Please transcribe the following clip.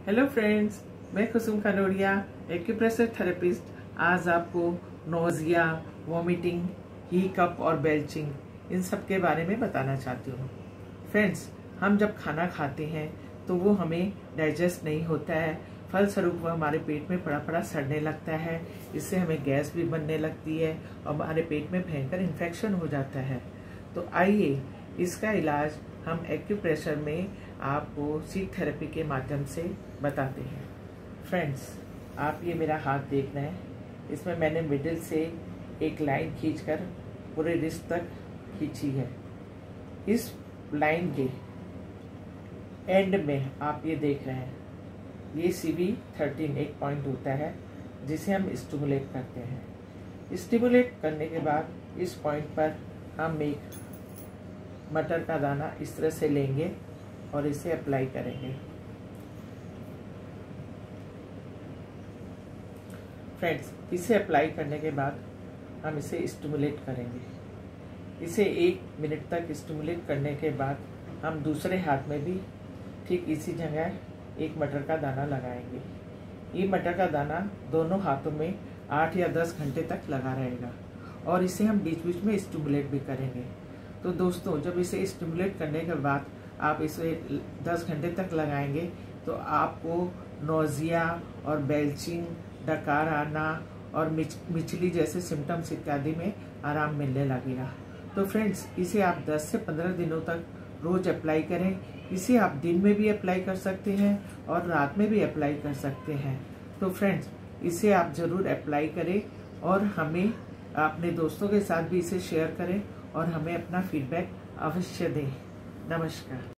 Hello friends, मैं कुसुम खनोरिया, acupressure therapist. आज आपको नोजिया, वॉमिटिंग, हिकअप और बेल्चिंग इन सब के बारे में बताना चाहती हूँ। फ्रेंड्स, हम जब खाना खाते हैं तो वो हमें डाइजेस्ट नहीं होता है, फलस्वरूप वो हमारे पेट में पड़ा पड़ा सड़ने लगता है। इससे हमें गैस भी बनने लगती है और हमारे पेट में भयंकर इन्फेक्शन हो जाता है। तो आइए इसका इलाज हम एक्यूप्रेशर में आपको सीट थेरेपी के माध्यम से बताते हैं। फ्रेंड्स, आप ये मेरा हाथ देख रहे हैं, इसमें मैंने मिडिल से एक लाइन खींचकर पूरे रिस्ट तक खींची है। इस लाइन के एंड में आप ये देख रहे हैं, ये CV13 एक पॉइंट होता है जिसे हम स्टिमुलेट करते हैं। स्टिमुलेट करने के बाद इस पॉइंट पर हम एक मटर का दाना इस तरह से लेंगे और इसे अप्लाई करेंगे। फ्रेंड्स, इसे अप्लाई करने के बाद हम इसे स्टिमुलेट करेंगे। इसे 1 मिनट तक स्टिमुलेट करने के बाद हम दूसरे हाथ में भी ठीक इसी जगह एक मटर का दाना लगाएंगे। ये मटर का दाना दोनों हाथों में 8 या 10 घंटे तक लगा रहेगा और इसे हम बीच बीच में स्टिमुलेट भी करेंगे। तो दोस्तों, जब इसे स्टिमुलेट करने के बाद आप इसे 10 घंटे तक लगाएंगे तो आपको नोजिया और बेल्चिंग, डकार आना और मिचली जैसे सिम्टम्स इत्यादि में आराम मिलने लगेगा। तो फ्रेंड्स, इसे आप 10 से 15 दिनों तक रोज अप्लाई करें। इसे आप दिन में भी अप्लाई कर सकते हैं और रात में भी अप्लाई कर सकते हैं। तो फ्रेंड्स, इसे आप ज़रूर अप्लाई करें और हमें अपने दोस्तों के साथ भी इसे शेयर करें और हमें अपना फीडबैक अवश्य दें। नमस्कार।